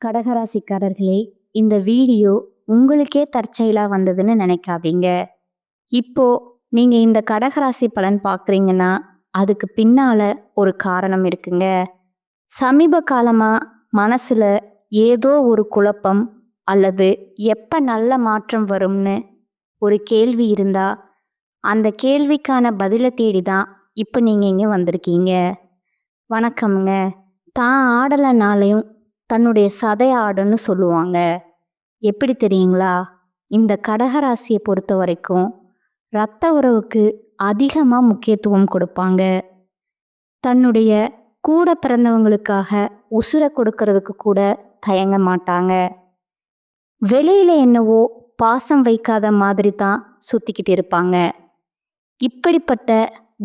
கடகராசிக்காரர்களே, இந்த வீடியோ உங்களுக்கே தற்செயலா வந்ததுன்னு நினைக்காதீங்க. இப்போ நீங்க இந்த கடகராசி பலன் பார்க்குறீங்கன்னா, அதுக்கு பின்னால ஒரு காரணம் இருக்குங்க. சமீப காலமா மனசுல ஏதோ ஒரு குழப்பம் அல்லது எப்ப நல்ல மாற்றம் வரும்னு ஒரு கேள்வி இருந்தா, அந்த கேள்விக்கான பதிலை தேடி தான் இப்போ நீங்க இங்க வந்திருக்கீங்க. வணக்கம்ங்க. தான் ஆடலைனாலையும் தன்னுடைய சதை ஆடுன்னு சொல்லுவாங்க. எப்படி தெரியுங்களா? இந்த கடகராசியை பொறுத்த வரைக்கும் இரத்த உறவுக்கு அதிகமாக முக்கியத்துவம் கொடுப்பாங்க. தன்னுடைய கூட பிறந்தவங்களுக்காக உசுரை கொடுக்கறதுக்கு கூட தயங்க மாட்டாங்க. வெளியில என்னவோ பாசம் வைக்காத மாதிரி தான் சுத்திக்கிட்டு இருப்பாங்க. இப்படிப்பட்ட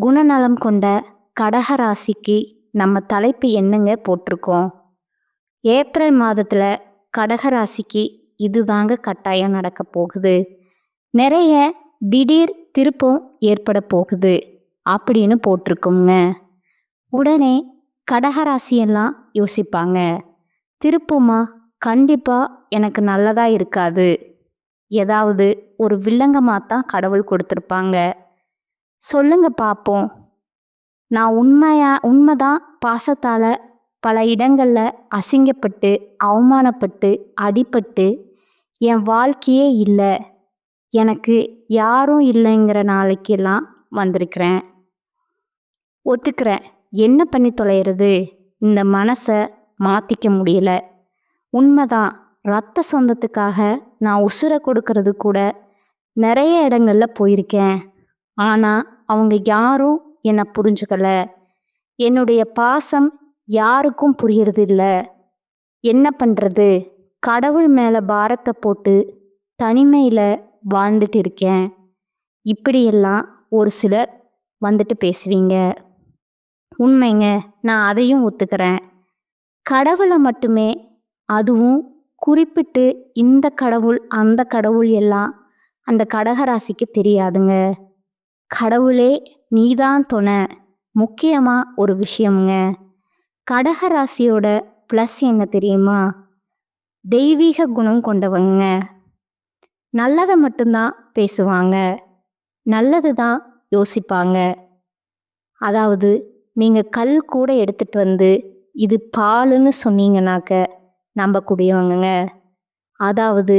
குணநலம் கொண்ட கடகராசிக்கு நம்ம தலைப்பு என்னங்க போட்டிருக்கோம்? ஏப்ரல் மாதத்துல கடகராசிக்கு இதுதாங்க கட்டாயம் நடக்க போகுது. நிறைய திடீர் திருப்பம் ஏற்பட போகுது அப்படின்னு போட்டிருக்கோங்க. உடனே கடகராசியெல்லாம் யோசிப்பாங்க, திருப்பமா கண்டிப்பா எனக்கு நல்லதா இருக்காது, ஏதாவது ஒரு வில்லங்கமாத்தான் கடவுள் கொடுத்துருப்பாங்க. சொல்லுங்க பார்ப்போம். நான் உண்மைதான் பாசத்தால பல இடங்கள்ல அசிங்கப்பட்டு அவமானப்பட்டு அடிபட்டு என் வாழ்க்கையே இல்லை, எனக்கு யாரும் இல்லைங்கிற நாளைக்கெல்லாம் வந்திருக்கிறேன். ஒத்துக்கிறேன். என்ன பண்ணி தொலைகிறது? இந்த மனசை மாற்றிக்க முடியல. உண்மைதான், ரத்த சொந்தத்துக்காக நான் உசுரை கொடுக்கறது கூட நிறைய இடங்கள்ல போயிருக்கேன். ஆனால் அவங்க யாரும் என்னை புரிஞ்சுக்கல. என்னுடைய பாசம் யாருக்கும் புரியறது இல்லை. என்ன பண்ணுறது? கடவுள் மேலே பாரத்தை போட்டு தனிமையில் வாழ்ந்துட்டு இருக்கேன். இப்படியெல்லாம் ஒரு சிலர் வந்துட்டு பேசுவீங்க. உண்மைங்க, நான் அதையும் ஒத்துக்கிறேன். கடவுளை மட்டுமே, அதுவும் குறிப்பிட்டு இந்த கடவுள் அந்த கடவுள் எல்லாம் அந்த கடகராசிக்கு தெரியாதுங்க. கடவுளே நீதான் துணை. முக்கியமாக ஒரு விஷயம்ங்க, கடகராசியோட ப்ளஸ் என்ன தெரியுமா? தெய்வீக குணம் கொண்டவங்க. நல்லதை மட்டும்தான் பேசுவாங்க, நல்லது தான் யோசிப்பாங்க. அதாவது நீங்கள் கல் கூட எடுத்துட்டு வந்து இது பாலுன்னு சொன்னீங்கன்னாக்க நம்பக்கூடியவங்க. அதாவது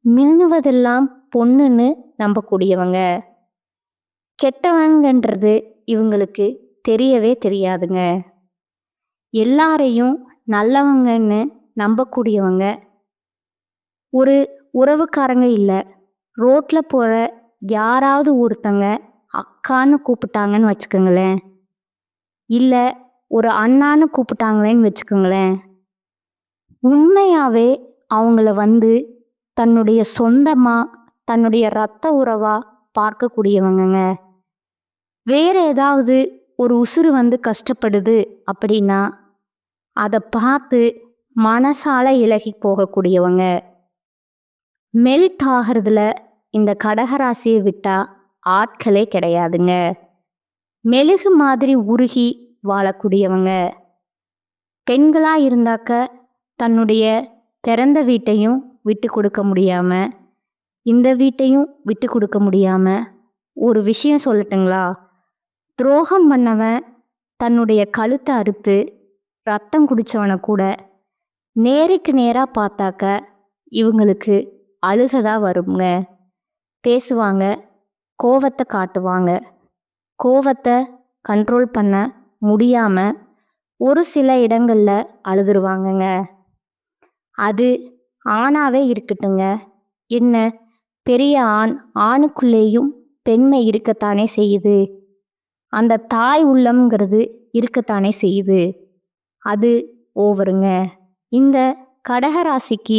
மின்னுவதெல்லாம் பொண்ணுன்னு நம்பக்கூடியவங்க. கெட்டவங்கன்றது இவங்களுக்கு தெரியவே தெரியாதுங்க. எல்லாரையும் நல்லவங்கன்னு நம்பக்கூடியவங்க. ஒரு உறவுக்காரங்க இல்லை, ரோட்டில் போகிற யாராவது ஒருத்தங்க அக்கான்னு கூப்பிட்டாங்கன்னு வச்சுக்கோங்களேன், இல்லை ஒரு அண்ணான்னு கூப்பிட்டாங்களேன்னு வச்சுக்கோங்களேன், உண்மையாகவே அவங்கள வந்து தன்னுடைய சொந்தமாக தன்னுடைய இரத்த உறவாக பார்க்கக்கூடியவங்கங்க. வேற ஏதாவது ஒரு உசுறு வந்து கஷ்டப்படுது அப்படின்னா அதை பார்த்து மனசால இலகி போகக்கூடியவங்க. மெல்ட் ஆகிறதுல இந்த கடகராசியை விட்டா ஆட்களே கிடையாதுங்க. மெழுகு மாதிரி உருகி வாழக்கூடியவங்க. பெண்களாக இருந்தாக்க தன்னுடைய பிறந்த வீட்டையும் விட்டு கொடுக்க முடியாமல், இந்த வீட்டையும் விட்டு கொடுக்க முடியாமல், ஒரு விஷயம் சொல்லட்டுங்களா? துரோகம் பண்ணவன் தன்னுடைய கழுத்தை அறுத்து ரத்தம் குடித்தவனை கூட நேருக்கு நேராக பார்த்தாக்க இவங்களுக்கு அழுகதா வருங்க. பேசுவாங்க, கோவத்தை காட்டுவாங்க. கோவத்தை கண்ட்ரோல் பண்ண முடியாமல் ஒரு சில இடங்களில் அழுதுருவாங்கங்க. அது ஆணாவே இருக்கட்டுங்க. என்ன, பெரிய ஆணுக்குள்ளேயும் பெண்மை இருக்கத்தானே செய்யுது. அந்த தாய் உள்ளம்ங்கிறது இருக்கத்தானே செய்யுது. அது ஓவருங்க. இந்த கடகராசிக்கு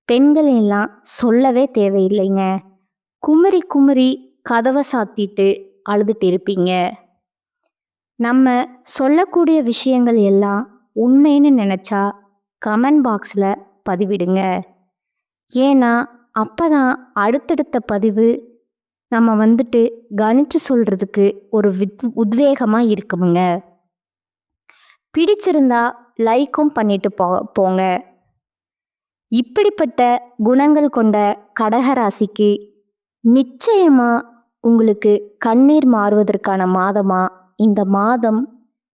பெண்கள் எல்லாம் சொல்லவே தேவையில்லைங்க. குமரி குமரி கதவை சாத்திட்டு அழுதுட்டு இருப்பீங்க. நம்ம சொல்லக்கூடிய விஷயங்கள் எல்லாம் உண்மைன்னு நினச்சா கமெண்ட் பாக்ஸில் பதிவிடுங்க. ஏன்னா அப்போதான் அடுத்தடுத்த பதிவு நம்ம வந்துட்டு கணிச்சு சொல்கிறதுக்கு ஒரு உத்வேகமாக இருக்குமுங்க. பிடிச்சிருந்தா லைக்கும் பண்ணிட்டு போங்க. இப்படிப்பட்ட குணங்கள் கொண்ட கடகராசிக்கு நிச்சயமா உங்களுக்கு கண்ணீர் மாறுவதற்கான மாதமா இந்த மாதம்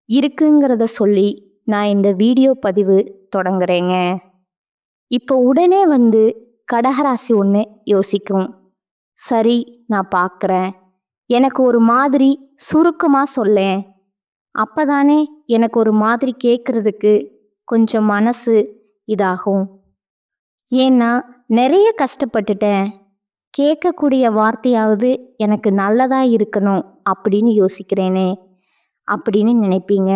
இருக்குங்கிறத சொல்லி நான் இந்த வீடியோ பதிவு தொடங்குறேங்க. இப்போ உடனே வந்து கடகராசி ஒன்று யோசிக்கும், சரி நான் பார்க்குறேன், எனக்கு ஒரு மாதிரி சுருக்கமாக சொல்லேன், அப்பதானே எனக்கு ஒரு மாதிரி கேட்குறதுக்கு கொஞ்சம் மனசு இதாகும். ஏன்னா நிறைய கஷ்டப்பட்டுட்டேன், கேட்கக்கூடிய வார்த்தையாவது எனக்கு நல்லதா இருக்கணும் அப்படின்னு யோசிக்கிறேனே அப்படின்னு நினைப்பீங்க.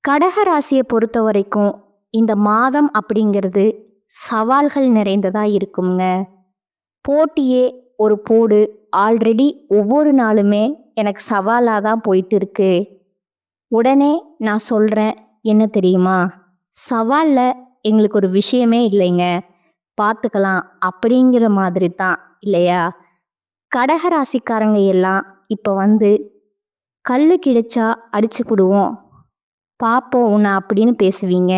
கடகராசியை பொறுத்த வரைக்கும் இந்த மாதம் அப்படிங்கிறது சவால்கள் நிறைந்ததா இருக்குங்க. போட்டியே ஒரு போடு, ஆல்ரெடி ஒவ்வொரு நாளுமே எனக்கு சவாலாக தான் போயிட்டு இருக்கு. உடனே நான் சொல்கிறேன், என்ன தெரியுமா, சவாலில் எங்களுக்கு ஒரு விஷயமே இல்லைங்க, பார்த்துக்கலாம் அப்படிங்கிற மாதிரி தான் இல்லையா? கடகராசிக்காரங்க எல்லாம் இப்போ வந்து கல் கிடைச்சா அடிச்சு போடுவோம், பார்ப்போம் உன்னை அப்படின்னு பேசுவீங்க.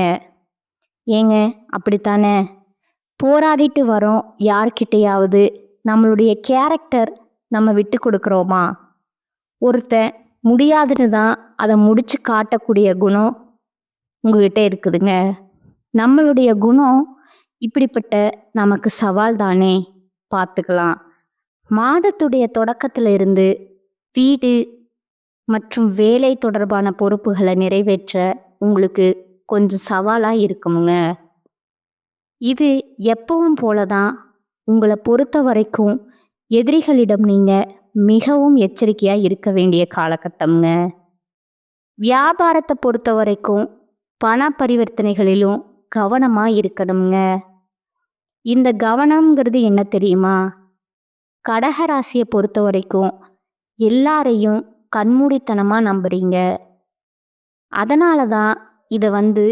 ஏங்க அப்படித்தானே? போராடிட்டு வரோம் யார்கிட்டையாவது, நம்மளுடைய கேரக்டர் நம்ம விட்டு கொடுக்குறோமா? ஒருத்தன் முடியாதுன்னு தான் அதை முடிச்சு காட்டக்கூடிய குணம் உங்ககிட்ட இருக்குதுங்க. நம்மளுடைய குணம் இப்படிப்பட்ட நமக்கு சவால் தானே, பார்த்துக்கலாம். மாதத்துடைய தொடக்கத்தில் இருந்து வீடு மற்றும் வேலை தொடர்பான பொறுப்புகளை நிறைவேற்ற உங்களுக்கு கொஞ்சம் சவாலாக இருக்குமுங்க. இது எப்பவும் போல தான். உங்களை பொறுத்த வரைக்கும் எதிரிகளிடம் நீங்கள் மிகவும் எச்சரிக்கையாக இருக்க வேண்டிய காலகட்டம்ங்க. வியாபாரத்தை பொறுத்த வரைக்கும் பண பரிவர்த்தனைகளிலும் கவனமாக இருக்கணுங்க. இந்த கவனம்ங்கிறது என்ன தெரியுமா? கடகராசியை பொறுத்த வரைக்கும் எல்லாரையும் கண்மூடித்தனமாக நம்புறீங்க. அதனால தான் இதை வந்து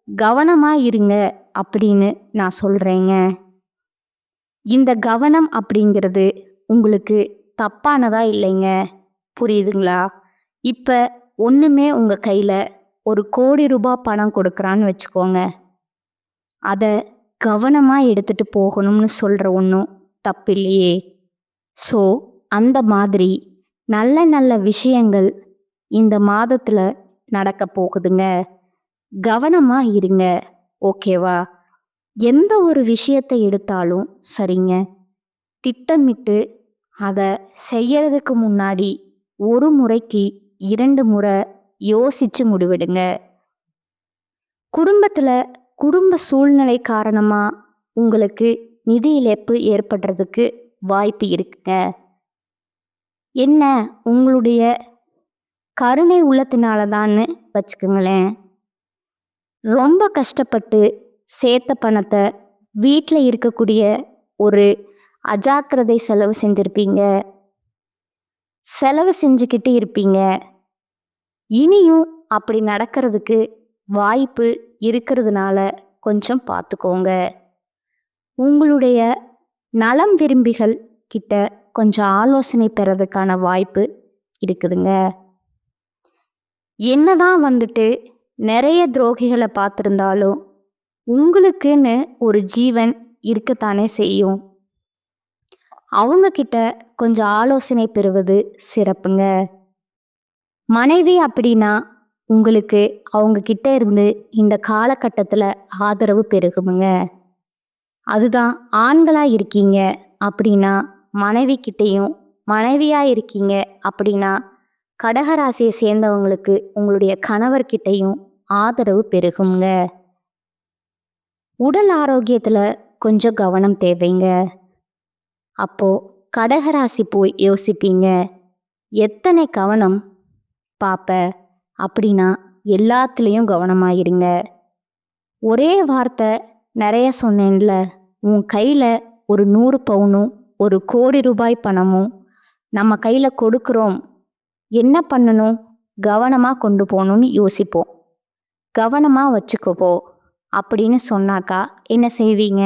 கவனமாக இருங்க அப்படின்னு நான் சொல்கிறேங்க. இந்த கவனம் அப்படிங்கிறது உங்களுக்கு தப்பானதா இல்லைங்க, புரியுதுங்களா? இப்போ ஒன்றுமே உங்கள் கையில் ₹1,00,00,000 பணம் கொடுக்குறான்னு வச்சுக்கோங்க, அதை கவனமாக எடுத்துகிட்டு போகணும்னு சொல்கிற ஒன்றும் தப்பு இல்லையே. ஸோ அந்த மாதிரி நல்ல நல்ல விஷயங்கள் இந்த மாதத்தில் நடக்க போகுதுங்க. கவனமாக இருங்க, ஓகேவா? எந்த ஒரு விஷயத்தை எடுத்தாலும் சரிங்க, திட்டமிட்டு அதை செய்யறதுக்கு முன்னாடி ஒரு முறைக்கு 2 முறை யோசிச்சு முடிவெடுங்க. குடும்பத்தில் குடும்ப சூழ்நிலை காரணமாக உங்களுக்கு நிதி இழப்பு ஏற்படுறதுக்கு வாய்ப்பு இருக்குங்க. என்ன, உங்களுடைய கருணை உள்ளத்தினால தான்னு வச்சுக்கோங்களேன். ரொம்ப கஷ்டப்பட்டு சேர்த்த பணத்தை வீட்டில் இருக்கக்கூடிய ஒரு அஜாக்கிரதை செலவு செஞ்சுருப்பீங்க, செலவு செஞ்சுக்கிட்டு இருப்பீங்க. இனியும் அப்படி நடக்கிறதுக்கு வாய்ப்பு இருக்கிறதுனால கொஞ்சம் பார்த்துக்கோங்க. உங்களுடைய நலம் விரும்பிகள் கிட்ட கொஞ்சம் ஆலோசனை பெறதுக்கான வாய்ப்பு இருக்குதுங்க. என்னதான் வந்துட்டு நிறைய துரோகிகளை பார்த்துருந்தாலும் உங்களுக்குன்னு ஒரு ஜீவன் இருக்கத்தானே செய்யும். அவங்க கிட்ட கொஞ்சம் ஆலோசனை பெறுவது சிறப்புங்க. மனைவி அப்படின்னா உங்களுக்கு அவங்க கிட்ட இருந்து இந்த காலகட்டத்தில் ஆதரவு பெருகுமுங்க. அதுதான் ஆண்களாக இருக்கீங்க அப்படின்னா மனைவி கிட்டேயும், மனைவியாக இருக்கீங்க அப்படின்னா கடகராசியை சேர்ந்தவங்களுக்கு உங்களுடைய கணவர்கிட்டையும் ஆதரவு பெருகுங்க. உடல் ஆரோக்கியத்தில் கொஞ்சம் கவனம் தேவைங்க. அப்போது கடகராசி போய் யோசிப்பீங்க, எத்தனை கவனம் பாப்ப அப்படின்னா எல்லாத்துலேயும் கவனமாயிருங்க. ஒரே வார்த்தை நிறைய சொன்னேன்ல, உன் கையில் ஒரு 100 பவுனும் ₹1,00,00,000 பணமும் நம்ம கையில் கொடுக்குறோம், என்ன பண்ணணும், கவனமாக கொண்டு போகணும்னு யோசிப்போம். கவனமாக வச்சுக்கோ அப்படின்னு சொன்னாக்கா என்ன செய்வீங்க?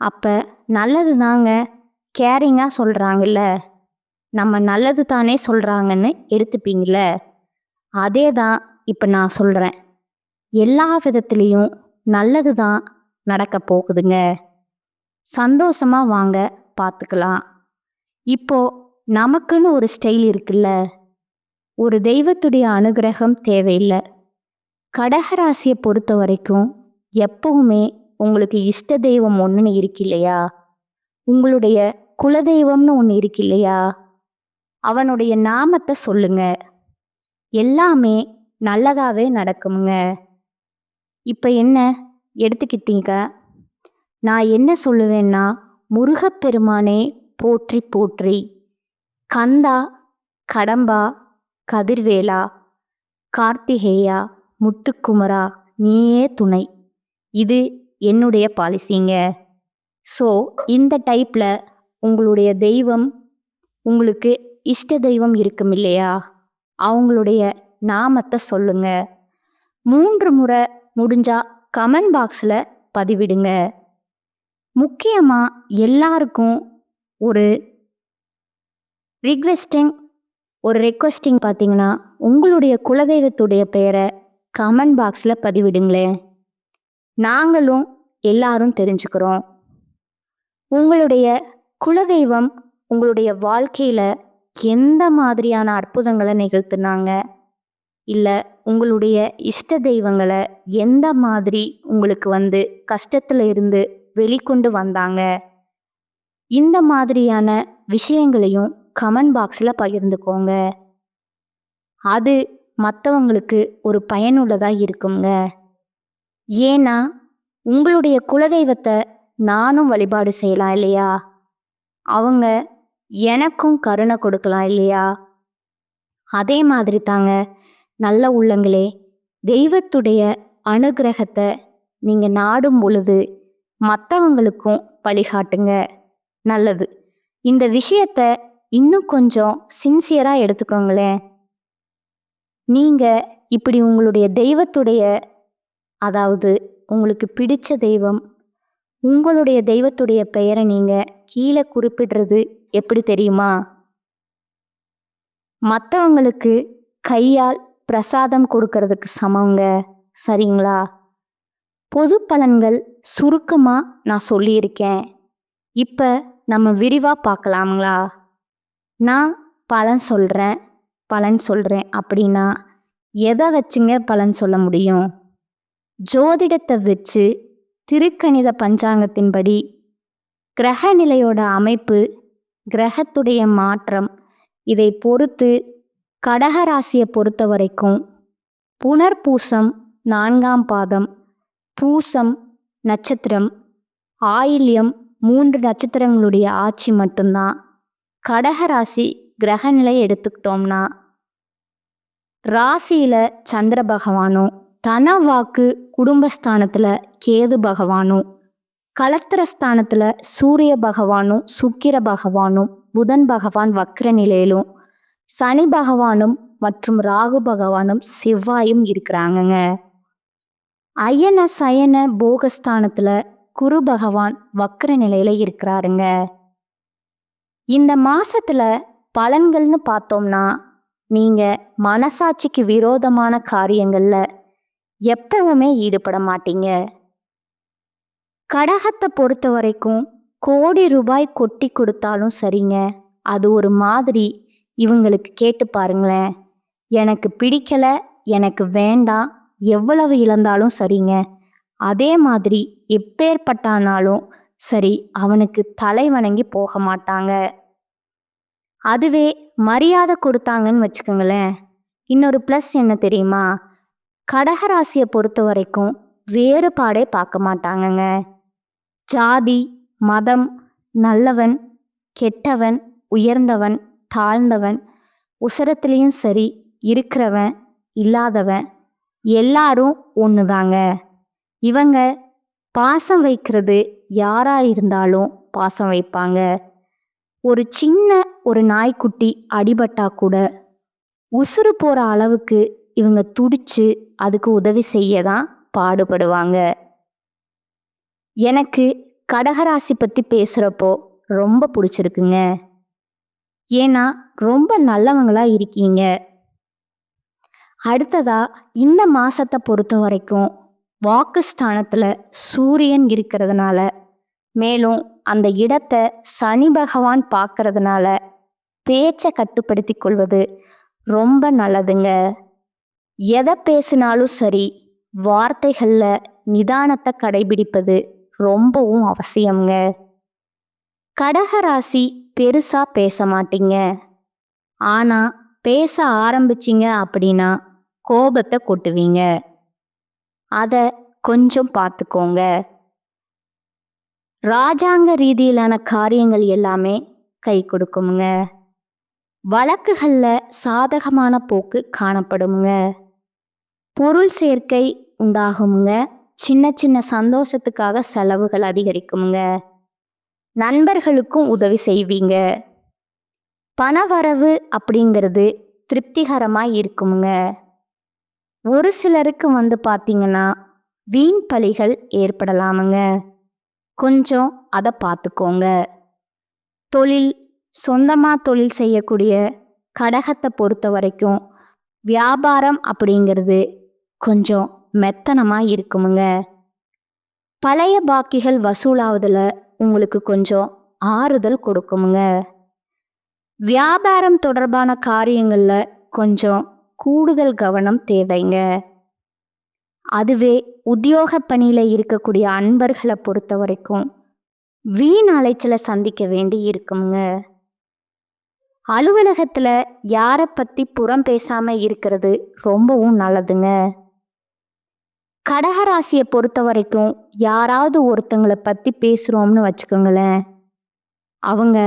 அப்போ நல்லது தாங்க, கேரிங்காக சொல்கிறாங்கல்ல, நம்ம நல்லது தானே சொல்கிறாங்கன்னு எடுத்துப்பீங்கள. அதே தான் இப்போ நான் சொல்கிறேன். எல்லா விதத்துலேயும் நல்லது தான் நடக்க போகுதுங்க. சந்தோஷமா வாங்க, பார்த்துக்கலாம். இப்போ நமக்குன்னு ஒரு ஸ்டைல் இருக்குல்ல, ஒரு தெய்வத்துடைய அனுகிரகம் தேவையில்லை. கடகராசியை பொறுத்த வரைக்கும் எப்பவுமே உங்களுக்கு இஷ்ட தெய்வம் ஒன்றுன்னு இருக்கு இல்லையா, உங்களுடைய குலதெய்வம்னு ஒன்று இருக்கு இல்லையா, அவனுடைய நாமத்தை சொல்லுங்க. எல்லாமே நல்லதாவே நடக்குங்க. இப்போ என்ன எடுத்துக்கிட்டீங்க, நான் என்ன சொல்லுவேன்னா, முருகப்பெருமானே போற்றி போற்றி, கந்தா, கடம்பா, கதிர்வேலா, கார்த்திகேயா, முத்துக்குமரா, நீயே துணை. இது என்னுடைய பாலிசிங்க. ஸோ இந்த டைப்பில் உங்களுடைய தெய்வம், உங்களுக்கு இஷ்ட தெய்வம் இருக்கும் இல்லையா, அவங்களுடைய நாமத்தை சொல்லுங்க. 3 முறை முடிஞ்சா கமெண்ட் பாக்ஸில் பதிவிடுங்க. முக்கியமாக எல்லாருக்கும் ஒரு ரெக்வெஸ்டிங் பார்த்தீங்கன்னா, உங்களுடைய குலதெய்வத்துடைய பெயரை கமெண்ட் பாக்ஸில் பதிவிடுங்களேன். நாங்களும் எல்லாரும் தெரிஞ்சுக்கிறோம். உங்களுடைய குலதெய்வம் உங்களுடைய வாழ்க்கையில் எந்த மாதிரியான அற்புதங்களை நிகழ்த்தினாங்க, இல்லை உங்களுடைய இஷ்ட தெய்வங்களை எந்த மாதிரி உங்களுக்கு வந்து கஷ்டத்தில் இருந்து வெளிக்கொண்டு வந்தாங்க, இந்த மாதிரியான விஷயங்களையும் கமெண்ட் பாக்ஸில் பகிர்ந்துக்கோங்க. அது மற்றவங்களுக்கு ஒரு பயனுள்ளதாக இருக்குங்க. ஏன்னா உங்களுடைய குலதெய்வத்தை நானும் வழிபாடு செய்யலாம் இல்லையா, அவங்க எனக்கும் கருணை கொடுக்கலாம் இல்லையா. அதே மாதிரி தாங்க நல்ல உள்ளங்களே, தெய்வத்துடைய அனுகிரகத்தை நீங்கள் நாடும் பொழுது மற்றவங்களுக்கும் வழிகாட்டுங்க. நல்லது. இந்த விஷயத்தை இன்னும் கொஞ்சம் சின்சியராக எடுத்துக்கோங்களேன். நீங்கள் இப்படி உங்களுடைய தெய்வத்துடைய, அதாவது உங்களுக்கு பிடிச்ச தெய்வம், உங்களுடைய தெய்வத்துடைய பெயரை நீங்கள் கீழே குறிப்பிடுறது எப்படி தெரியுமா, மற்றவங்களுக்கு கையால் பிரசாதம் கொடுக்கறதுக்கு சமங்க. சரிங்களா? பொது பலன்கள் சுருக்கமாக நான் சொல்லியிருக்கேன். இப்போ நம்ம விரிவாக பார்க்கலாங்களா? நான் பலன் சொல்கிறேன் அப்படின்னா எதை வச்சுங்க பலன் சொல்ல முடியும்? ஜோதிடத்தை வச்சு, திருக்கணித பஞ்சாங்கத்தின்படி, கிரக நிலையோட அமைப்பு, கிரகத்துடைய மாற்றம், இதை பொறுத்து கடகராசியை பொறுத்த வரைக்கும் புனர்பூசம் 4ஆம் பாதம், பூசம் நட்சத்திரம், ஆயில்யம் 3 நட்சத்திரங்களுடைய ஆட்சி மட்டும்தான் கடகராசி கிரகநிலை எடுத்துக்கிட்டோம்னா, ராசியில் சந்திர பகவானும், தனவாக்கு குடும்பஸ்தானத்தில் கேது பகவானும், கலத்திரஸ்தானத்தில் சூரிய பகவானும், சுக்கிர பகவானும், புதன் பகவான் வக்ர நிலையிலும், சனி பகவானும் மற்றும் ராகு பகவானும் செவ்வாயும் இருக்கிறாங்கங்க. அயன சயன போகஸ்தானத்தில் குரு பகவான் வக்ர நிலையில் இருக்கிறாருங்க. இந்த மாசத்துல பலன்கள்னு பார்த்தோம்னா, நீங்கள் மனசாட்சிக்கு விரோதமான காரியங்களில் எப்பவுமே ஈடுபட மாட்டீங்க. கடகத்தை பொறுத்த வரைக்கும் கோடி ரூபாய் கொட்டி கொடுத்தாலும் சரிங்க, அது ஒரு மாதிரி இவங்களுக்கு கேட்டு பாருங்களேன். எனக்கு பிடிக்கலை, எனக்கு வேண்டாம், எவ்வளவு இழந்தாலும் சரிங்க, அதே மாதிரி எப்பேற்பட்டானாலும் சரி அவனுக்கு தலை வணங்கி போக மாட்டாங்க. அதுவே மரியாதை கொடுத்தாங்கன்னு வச்சுக்கோங்களேன், இன்னொரு ப்ளஸ் என்ன தெரியுமா, கடகராசியை பொறுத்த வரைக்கும் வேறுபாடே பார்க்க மாட்டாங்கங்க. ஜாதி, மதம், நல்லவன், கெட்டவன், உயர்ந்தவன், தாழ்ந்தவன், உசரத்துலேயும் சரி, இருக்கிறவன், இல்லாதவன், எல்லாரும் ஒன்று தாங்க. இவங்க பாசம் வைக்கிறது யாராக இருந்தாலும் பாசம் வைப்பாங்க. ஒரு நாய்க்குட்டி அடிபட்டா கூட உசுறு போகிற அளவுக்கு இவங்க துடிச்சு அதுக்கு உதவி செய்ய தான் பாடுபடுவாங்க. எனக்கு கடகராசி பற்றி பேசுகிறப்போ ரொம்ப பிடிச்சிருக்குங்க. ஏன்னா ரொம்ப நல்லவங்களா இருக்கீங்க. அடுத்ததா இந்த மாசத்தை பொறுத்த வரைக்கும் வாக்குஸ்தானத்தில் சூரியன் இருக்கிறதுனால, மேலும் அந்த இடத்தை சனி பகவான் பார்க்கறதுனால பேச்சை கட்டுப்படுத்தி கொள்வது ரொம்ப நல்லதுங்க. எதை பேசினாலும் சரி, வார்த்தைகளில் நிதானத்தை கடைபிடிப்பது ரொம்பவும் அவசியம்ங்க. கடகராசி பெருசா பேச மாட்டீங்க. ஆனா பேச ஆரம்பிச்சிங்க அப்படின்னா கோபத்தை கொட்டுவீங்க. அதை கொஞ்சம் பார்த்துக்கோங்க. ராஜாங்க ரீதியிலான காரியங்கள் எல்லாமே கை கொடுக்குமுங்க. வழக்குகளில் சாதகமான போக்கு காணப்படுமுங்க. பொருள் சேர்க்கை உண்டாகுமுங்க. சின்ன சின்ன சந்தோஷத்துக்காக செலவுகள் அதிகரிக்குமுங்க. நண்பர்களுக்கும் உதவி செய்வீங்க. பணவரவு அப்படிங்கிறது திருப்திகரமாக இருக்குமுங்க. ஒரு சிலருக்கு பார்த்தீங்கன்னா வீண் பழிகள் ஏற்படலாமுங்க. கொஞ்சம் அதை பார்த்துக்கோங்க. தொழில், சொந்தமாக தொழில் செய்யக்கூடிய கடகத்தை பொறுத்த வரைக்கும் வியாபாரம் அப்படிங்கிறது கொஞ்சம் மெத்தனமாக இருக்குமுங்க. பழைய பாக்கிகள் வசூலாவதில் உங்களுக்கு கொஞ்சம் ஆறுதல் கொடுக்குமுங்க. வியாபாரம் தொடர்பான காரியங்களில் கொஞ்சம் கூடுதல் கவனம் தேவைங்க. அதுவே உத்தியோக பணியில் இருக்கக்கூடிய அன்பர்களை பொறுத்த வரைக்கும் வீண் அலைச்சலை சந்திக்க வேண்டி இருக்குங்க. அலுவலகத்தில் யாரை பற்றி புறம் பேசாமல் இருக்கிறது ரொம்பவும் நல்லதுங்க. கடகராசியை பொறுத்த வரைக்கும் யாராவது ஒருத்தங்களை பற்றி பேசுகிறோம்னு வச்சுக்கோங்களேன், அவங்க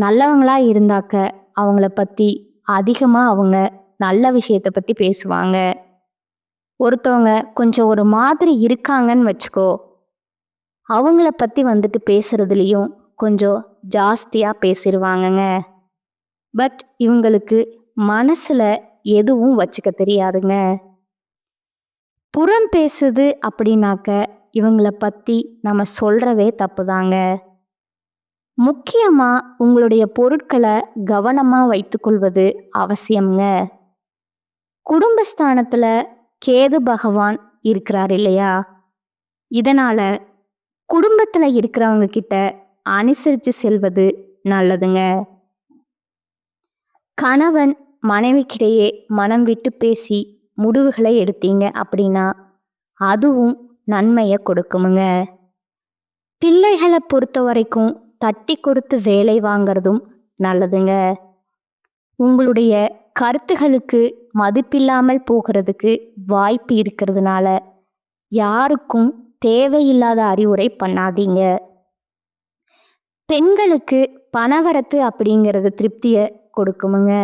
நல்லவங்களா இருந்தாக்க அவங்கள பற்றி அதிகமாக அவங்க நல்ல விஷயத்தை பற்றி பேசுவாங்க. ஒருத்தவங்க கொஞ்சம் ஒரு மாதிரி இருக்காங்கன்னு வச்சுக்கோ, அவங்கள பற்றி பேசுறதுலேயும் கொஞ்சம் ஜாஸ்தியாக பேசிடுவாங்கங்க. பட் இவங்களுக்கு மனசில் எதுவும் வச்சுக்க தெரியாதுங்க. புறம் பேசுது அப்படின்னாக்க இவங்களை பற்றி நம்ம சொல்கிறதே தப்பு தாங்க. முக்கியமாக உங்களுடைய பொருட்களை கவனமாக வைத்துக்கொள்வது அவசியம்ங்க. குடும்பஸ்தானத்தில் கேது பகவான் இருக்கிறார் இல்லையா, இதனால் குடும்பத்தில் இருக்கிறவங்க கிட்ட அனுசரித்து செல்வது நல்லதுங்க. கணவன் மனைவிக்கிடையே மனம் விட்டு பேசி முடிவுகளை எடுத்தீங்க அப்படின்னா அதுவும் நன்மையை கொடுக்குமுங்க. பிள்ளைகளை பொறுத்த வரைக்கும் தட்டி கொடுத்து வேலை வாங்கிறதும் நல்லதுங்க. உங்களுடைய கருத்துகளுக்கு மதிப்பில்லாமல் போகிறதுக்கு வாய்ப்பு இருக்கிறதுனால யாருக்கும் தேவையில்லாத அறிவுரை பண்ணாதீங்க. பெண்களுக்கு பணவரத்து அப்படிங்கிறது திருப்தியை கொடுக்குமுங்க.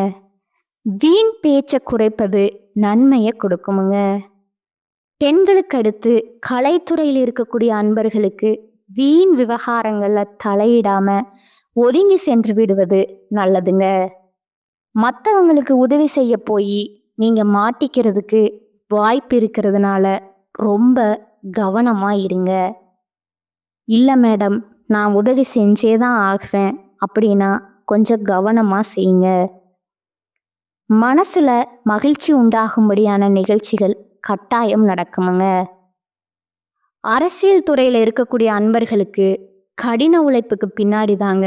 வீண் பேச்சை குறைப்பது நன்மையை கொடுக்குமுங்க. பெண்களுக்கு அடுத்து கலைத்துறையில் இருக்கக்கூடிய அன்பர்களுக்கு வீண் விவகாரங்களில் தலையிடாம ஒதுங்கி சென்று விடுவது நல்லதுங்க. மற்றவங்களுக்கு உதவி செய்ய போய் நீங்கள் மாட்டிக்கிறதுக்கு வாய்ப்பு இருக்கிறதுனால ரொம்ப கவனமாக இருங்க. இல்லை மேடம், நான் உதவி செஞ்சே தான் ஆகுவேன் அப்படின்னா கொஞ்சம் கவனமாக செய்யுங்க. மனசில் மகிழ்ச்சி உண்டாகும்படியான நிகழ்ச்சிகள் கட்டாயம் நடக்குமுங்க. அரசியல் துறையில் இருக்கக்கூடிய அன்பர்களுக்கு கடின உழைப்புக்கு பின்னாடி தாங்க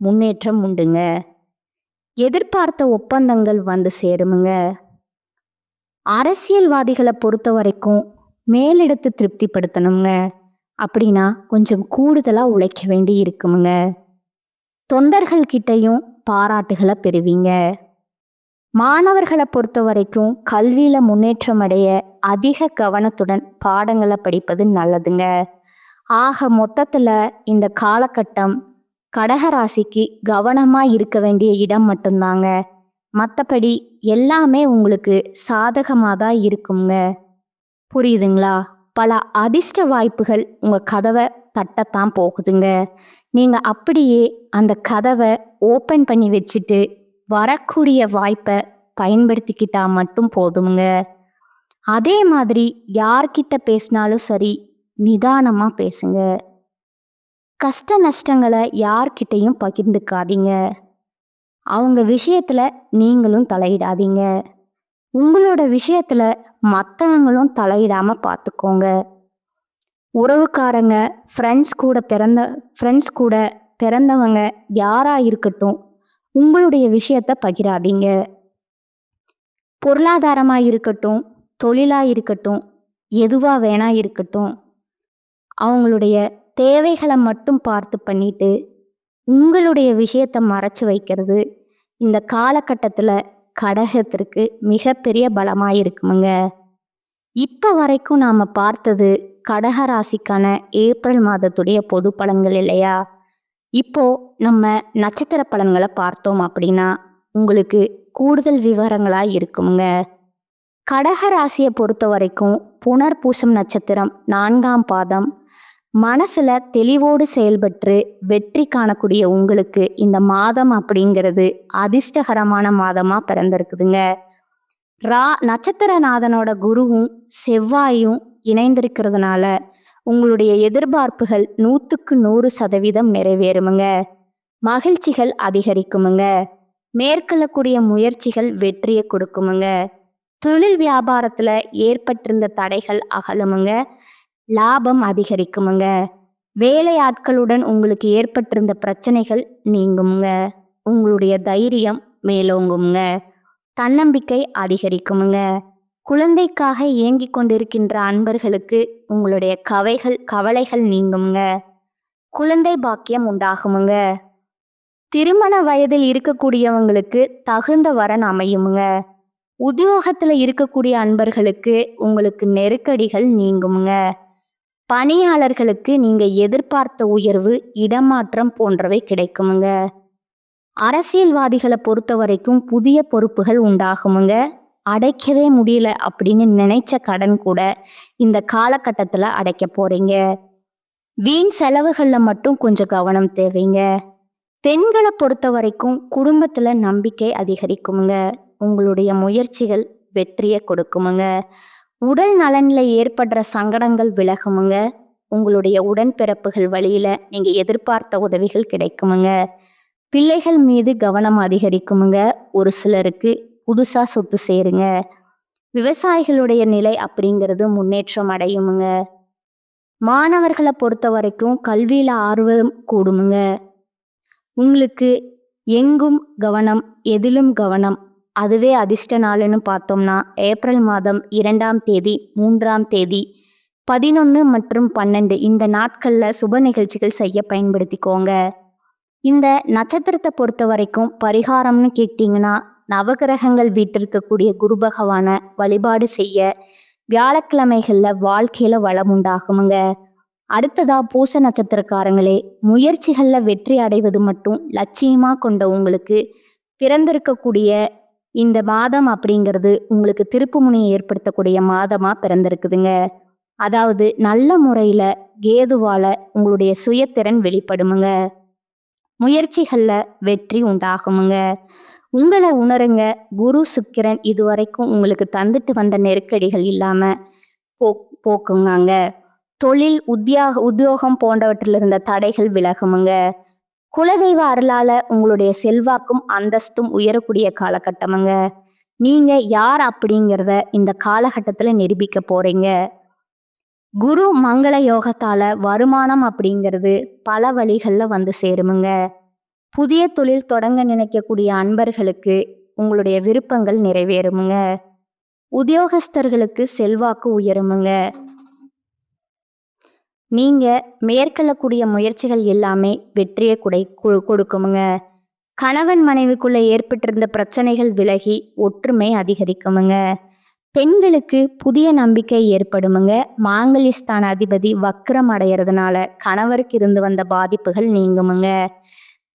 முன்னேற்றம் உண்டுங்க. எதிர்பார்த்த ஒப்பந்தங்கள் வந்து சேருமுங்க. அரசியல்வாதிகளை பொறுத்த வரைக்கும் மேலிடத்து திருப்திப்படுத்தணுங்க அப்படின்னா கொஞ்சம் கூடுதலாக உழைக்க வேண்டி இருக்குமுங்க. தொண்டர்கள் கிட்டையும் பாராட்டுகளை பெறுவீங்க. மாணவர்களை பொறுத்த வரைக்கும் கல்வியில் முன்னேற்றம் அடைய அதிக கவனத்துடன் பாடங்களை படிப்பது நல்லதுங்க. ஆக மொத்தத்தில் இந்த காலகட்டம் கடகராசிக்கு கவனமாக இருக்க வேண்டிய இடம் மட்டும்தாங்க. மற்றபடி எல்லாமே உங்களுக்கு சாதகமாக தான் இருக்குங்க. புரியுதுங்களா? பல அதிர்ஷ்ட வாய்ப்புகள் உங்கள் கதவை தட்டத்தான் போகுதுங்க. நீங்கள் அப்படியே அந்த கதவை ஓப்பன் பண்ணி வச்சுட்டு வரக்கூடிய வாய்ப்பை பயன்படுத்திக்கிட்டா மட்டும் போதுங்க. அதே மாதிரி யார்கிட்ட பேசினாலும் சரி, நிதானமாக பேசுங்க. கஷ்ட நஷ்டங்களை யார்கிட்டையும் பகிர்ந்துக்காதீங்க. அவங்க விஷயத்தில் நீங்களும் தலையிடாதீங்க. உங்களோட விஷயத்தில் மற்றவங்களும் தலையிடாமல் பார்த்துக்கோங்க. உறவுக்காரங்க, ஃப்ரெண்ட்ஸ் கூட பிறந்தவங்க யாரா இருக்கட்டும், உங்களுடைய விஷயத்த பகிராதீங்க. பொருளாதாரமா இருக்கட்டும், தொழிலா இருக்கட்டும், எதுவா வேணா இருக்கட்டும், அவங்களுடைய தேவைகளை மட்டும் பார்த்து பண்ணிட்டு உங்களுடைய விஷயத்த மறைச்சு வைக்கிறது இந்த காலகட்டத்தில் கடகத்திற்கு மிகப்பெரிய பலமாக இருக்குமுங்க. இப்போ வரைக்கும் நாம் பார்த்தது கடக ராசிக்கான ஏப்ரல் மாதத்துடைய பொது பலன்கள் இல்லையா? இப்போ நம்ம நட்சத்திர பலன்களை பார்த்தோம் அப்படின்னா உங்களுக்கு கூடுதல் விவரங்களாக இருக்குமுங்க. கடக ராசியை பொறுத்த வரைக்கும் புனர்பூசம் நட்சத்திரம் 4ஆம் பாதம், மனசுல தெளிவோடு செயல்பட்டு வெற்றி காணக்கூடிய உங்களுக்கு இந்த மாதம் அப்படிங்கிறது அதிர்ஷ்டகரமான மாதமா பிறந்திருக்குதுங்க. நட்சத்திரநாதனோட குருவும் செவ்வாயும் இணைந்திருக்கிறதுனால உங்களுடைய எதிர்பார்ப்புகள் 100% நிறைவேறுமுங்க. மகிழ்ச்சிகள் அதிகரிக்குமுங்க. மேற்கொள்ளக்கூடிய முயற்சிகள் வெற்றியை கொடுக்குமுங்க. தொழில் வியாபாரத்துல ஏற்பட்டிருந்த தடைகள் அகலுமுங்க. லாபம் அதிகரிக்குமுங்க. வேலையாட்களுடன் உங்களுக்கு ஏற்பட்டிருந்த பிரச்சனைகள் நீங்குமுங்க. உங்களுடைய தைரியம் மேலோங்குமுங்க. தன்னம்பிக்கை அதிகரிக்குமுங்க. குழந்தைக்காக ஏங்கிக் கொண்டிருக்கின்ற அன்பர்களுக்கு உங்களுடைய கவலைகள் நீங்குமுங்க. குழந்தை பாக்கியம் உண்டாகுமுங்க. திருமண வயதில் இருக்கக்கூடியவங்களுக்கு தகுந்த வரன் அமையுமுங்க. உத்தியோகத்துல இருக்கக்கூடிய அன்பர்களுக்கு உங்களுக்கு நெருக்கடிகள் நீங்குமுங்க. பணியாளர்களுக்கு நீங்க எதிர்பார்த்த உயர்வு, இடமாற்றம் போன்றவை கிடைக்குமுங்க. அரசியல்வாதிகளை பொறுத்த வரைக்கும் புதிய பொறுப்புகள் உண்டாகுமுங்க. அடைக்கவே முடியல அப்படின்னு நினைச்ச கடன் கூட இந்த காலகட்டத்தில் அடைக்க போறீங்க. வீண் செலவுகள்ல மட்டும் கொஞ்சம் கவனம் தேவைங்க. பெண்களை பொறுத்த வரைக்கும் குடும்பத்துல நம்பிக்கை அதிகரிக்குமுங்க. உங்களுடைய முயற்சிகள் வெற்றியை கொடுக்குமுங்க. உடல் நலன்ல ஏற்படுற சங்கடங்கள் விலகுமுங்க. உங்களுடைய உடன்பிறப்புகள் வழியில நீங்க எதிர்பார்த்த உதவிகள் கிடைக்குமுங்க. பிள்ளைகள் மீது கவனம் அதிகரிக்குமுங்க. ஒரு சிலருக்கு புதுசா சொத்து சேருங்க. விவசாயிகளுடைய நிலை அப்படிங்கிறது முன்னேற்றம் அடையுமுங்க. மாணவர்களை பொறுத்த வரைக்கும் கல்வியில ஆர்வம் கூடுமுங்க. உங்களுக்கு எங்கும் கவனம், எதிலும் கவனம். அதுவே அதிர்ஷ்ட நாளுன்னு பார்த்தோம்னா ஏப்ரல் மாதம் 2ஆம் தேதி, 3ஆம் தேதி, 11 மற்றும் 12 இந்த நாட்களில் சுப நிகழ்ச்சிகள் செய்ய பயன்படுத்திக்கோங்க. இந்த நட்சத்திரத்தை பொறுத்த வரைக்கும் பரிகாரம்னு கேட்டிங்கன்னா நவகிரகங்கள் வீட்டிற்கக்கூடிய குரு பகவான வழிபாடு செய்ய வியாழக்கிழமைகளில் வாழ்க்கையில் வளம் உண்டாகுமுங்க. அடுத்ததா பூச நட்சத்திரக்காரங்களே, முயற்சிகளில் வெற்றி அடைவது மட்டும் லட்சியமாக கொண்ட உங்களுக்கு பிறந்திருக்கக்கூடிய இந்த மாதம் அப்படிங்கிறது உங்களுக்கு திருப்பு முனையை ஏற்படுத்தக்கூடிய மாதமாக பிறந்திருக்குதுங்க. அதாவது நல்ல முறையில் கேதுவால உங்களுடைய சுயத்திறன் வெளிப்படுமுங்க. முயற்சிகளில் வெற்றி உண்டாகுமுங்க. உங்களை உணருங்க. குரு சுக்கிரன் இதுவரைக்கும் உங்களுக்கு தந்துட்டு வந்த நெருக்கடிகள் இல்லாமல் போக்குங்க. தொழில், உத்தியோகம் போன்றவற்றில் இருந்த தடைகள் விலகுமுங்க. குலதெய்வ அருளால உங்களுடைய செல்வாக்கும் அந்தஸ்தும் உயரக்கூடிய காலகட்டமுங்க. நீங்க யார் அப்படிங்கிறத இந்த காலகட்டத்தில் நிரூபிக்க போறீங்க. குரு மங்கள யோகத்தால வருமானம் அப்படிங்கிறது பல வழிகளில் வந்து சேருமுங்க. புதிய தொழில் தொடங்க நினைக்கக்கூடிய அன்பர்களுக்கு உங்களுடைய விருப்பங்கள் நிறைவேறுமுங்க. உத்தியோகஸ்தர்களுக்கு செல்வாக்கு உயருமுங்க. நீங்க மேற்கொள்ளக்கூடிய முயற்சிகள் எல்லாமே வெற்றியை கொடுக்குமுங்க. கணவன் மனைவிக்குள்ள ஏற்பட்டிருந்த பிரச்சனைகள் விலகி ஒற்றுமை அதிகரிக்குமுங்க. பெண்களுக்கு புதிய நம்பிக்கை ஏற்படுமுங்க. மாங்கல்யஸ்தான அதிபதி வக்ரம் அடைகிறதுனால கணவருக்கு இருந்து வந்த பாதிப்புகள் நீங்குமுங்க.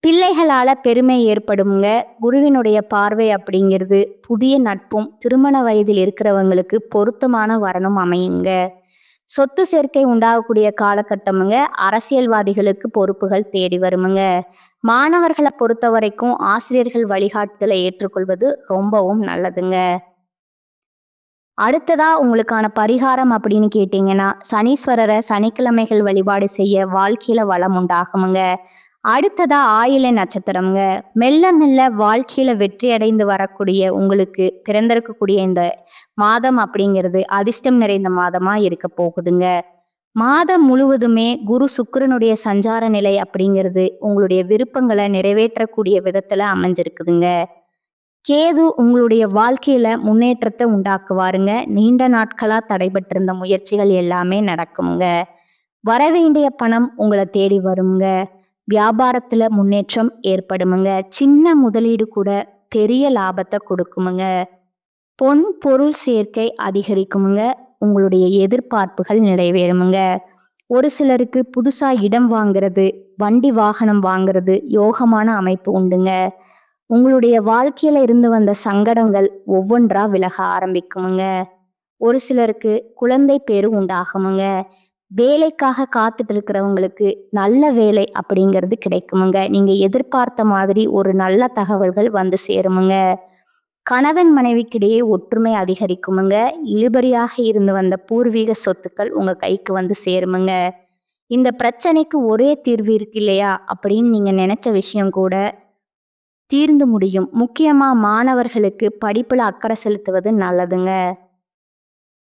பிள்ளைகளால பெருமை ஏற்படுமுங்க. குருவினுடைய பார்வை அப்படிங்கிறது புதிய நட்பும் திருமண வயதில் இருக்கிறவங்களுக்கு பொருத்தமான வரணும் அமையுங்க. சொத்து சேர்க்கை உண்டாகக்கூடிய காலகட்டமுங்க. அரசியல்வாதிகளுக்கு பொறுப்புகள் தேடி வருமுங்க. மாணவர்களை பொறுத்த வரைக்கும் ஆசிரியர்கள் வழிகாட்டுதலை ஏற்றுக்கொள்வது ரொம்பவும் நல்லதுங்க. அடுத்ததா உங்களுக்கான பரிகாரம் அப்படின்னு கேட்டீங்கன்னா சனீஸ்வரரை சனிக்கிழமைகள் வழிபாடு செய்ய வாழ்க்கையில வளம் உண்டாகுமுங்க. அடுத்ததா ஆயிலை நட்சத்திரம்ங்க. மெல்ல மெல்ல வாழ்க்கையில வெற்றி அடைந்து வரக்கூடிய உங்களுக்கு பிறந்திருக்கக்கூடிய இந்த மாதம் அப்படிங்கிறது அதிர்ஷ்டம் நிறைந்த மாதமா இருக்க போகுதுங்க. மாதம் முழுவதுமே குரு சுக்கிரனுடைய சஞ்சார நிலை அப்படிங்கிறது உங்களுடைய விருப்பங்களை நிறைவேற்றக்கூடிய விதத்துல அமைஞ்சிருக்குதுங்க. கேது உங்களுடைய வாழ்க்கையில முன்னேற்றத்தை உண்டாக்குவாருங்க. நீண்ட நாட்களா தடைபட்டிருந்த முயற்சிகள் எல்லாமே நடக்குங்க. வரவேண்டிய பணம் உங்களை தேடி வருங்க. வியாபாரத்துல முன்னேற்றம் ஏற்படுமுங்க. சின்ன முதலீடு கூட பெரிய லாபத்தை கொடுக்குமுங்க. பொன் பொருள் சேர்க்கை அதிகரிக்குமுங்க. உங்களுடைய எதிர்பார்ப்புகள் நிறைவேறுமுங்க. ஒரு சிலருக்கு புதுசா இடம் வாங்குறது, வண்டி வாகனம் வாங்குறது யோகமான அமைப்பு உண்டுங்க. உங்களுடைய வாழ்க்கையில இருந்து வந்த சங்கடங்கள் ஒவ்வொன்றா விலக ஆரம்பிக்குமுங்க. ஒரு சிலருக்கு குழந்தை பேரு உண்டாகுமுங்க. வேலைக்காக காத்துட்டு இருக்கிறவங்களுக்கு நல்ல வேலை அப்படிங்கிறது கிடைக்குமுங்க. நீங்க எதிர்பார்த்த மாதிரி ஒரு நல்ல தகவல்கள் வந்து சேருமுங்க. கணவன் மனைவிக்கிடையே ஒற்றுமை அதிகரிக்குமுங்க. இழுபறியாக இருந்து வந்த பூர்வீக சொத்துக்கள் உங்க கைக்கு வந்து சேருமுங்க. இந்த பிரச்சனைக்கு ஒரே தீர்வு இருக்கு இல்லையா அப்படின்னு நீங்க நினைச்ச விஷயம் கூட தீர்ந்து முடியும். முக்கியமா மாணவர்களுக்கு படிப்புல அக்கறை செலுத்துவது நல்லதுங்க.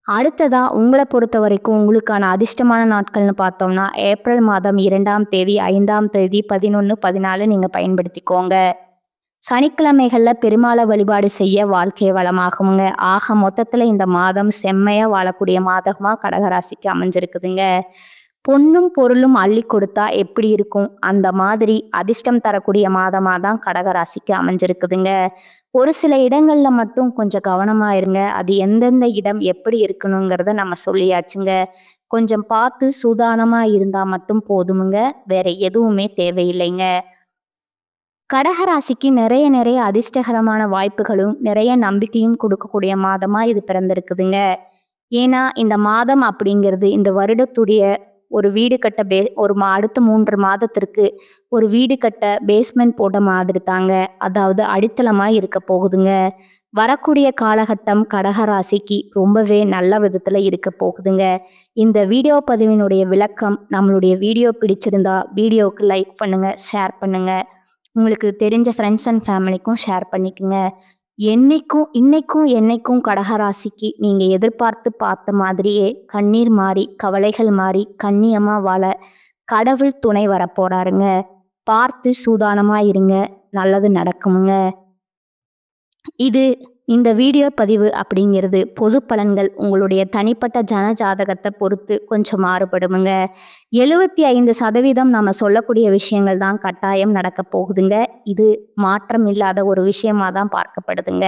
அடுத்ததா உங்களை பொறுத்த வரைக்கும் உங்களுக்கான அதிர்ஷ்டமான நாட்கள்னு பார்த்தோம்னா ஏப்ரல் மாதம் 2ஆம் தேதி, 5ஆம் தேதி, 11, 14 நீங்க பயன்படுத்திக்கோங்க. சனிக்கிழமைகள்ல பெருமாளை வழிபாடு செய்ய வாழ்க்கை வளமாகுங்க. ஆக மொத்தத்துல இந்த மாதம் செம்மையா வாழக்கூடிய மாதமா கடகராசிக்கு அமைஞ்சிருக்குதுங்க. பொன்னும் பொருளும் அள்ளி கொடுத்தா எப்படி இருக்கும், அந்த மாதிரி அதிர்ஷ்டம் தரக்கூடிய மாதமா தான் கடகராசிக்கு அமைஞ்சிருக்குதுங்க. ஒரு சில இடங்கள்ல மட்டும் கொஞ்சம் கவனமா இருங்க. அது எந்தெந்த இடம் எப்படி இருக்கணுங்கிறத நம்ம சொல்லியாச்சுங்க. கொஞ்சம் பார்த்து சூதானமா இருந்தா மட்டும் போதுமுங்க. வேற எதுவுமே தேவையில்லைங்க. கடகராசிக்கு நிறைய நிறைய அதிர்ஷ்டகரமான வாய்ப்புகளும் நிறைய நம்பிக்கையும் கொடுக்கக்கூடிய மாதமா இது பிறந்திருக்குதுங்க. ஏன்னா இந்த மாதம் அப்படிங்கிறது இந்த வருடத்துடைய ஒரு வீடு கட்ட அடுத்த 3 மாதத்திற்கு ஒரு வீடு கட்ட பேஸ்மெண்ட் போட்ட மாதிரி தாங்க. அதாவது அடித்தளமா இருக்க போகுதுங்க. வரக்கூடிய காலகட்டம் கடகராசிக்கு ரொம்பவே நல்ல விதத்துல இருக்க போகுதுங்க. இந்த வீடியோ பதிவினுடைய விளக்கம் நம்மளுடைய வீடியோ பிடிச்சிருந்தா வீடியோவுக்கு லைக் பண்ணுங்க, ஷேர் பண்ணுங்க. உங்களுக்கு தெரிஞ்ச ஃப்ரெண்ட்ஸ் அண்ட் ஃபேமிலிக்கும் ஷேர் பண்ணிக்கோங்க. என்னைக்கும் கடகராசிக்கு நீங்க எதிர்பார்த்து பார்த்த மாதிரியே கண்ணீர் மாறி கவலைகள் மாறி கண்ணியமா வாழ கடவுள் துணை வரப்போறாருங்க. பார்த்து சூதானமா இருங்க. நல்லது நடக்குமுங்க. இந்த வீடியோ பதிவு அப்படிங்கிறது பொது பலன்கள் உங்களுடைய தனிப்பட்ட ஜன ஜாதகத்தை பொறுத்து கொஞ்சம் மாறுபடுமுங்க. 75% நம்ம சொல்லக்கூடிய விஷயங்கள் தான் கட்டாயம் நடக்க போகுதுங்க. இது மாற்றம் இல்லாத ஒரு விஷயமா தான் பார்க்கப்படுதுங்க.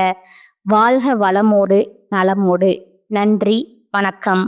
வாழ்க வளமோடு நலமோடு. நன்றி, வணக்கம்.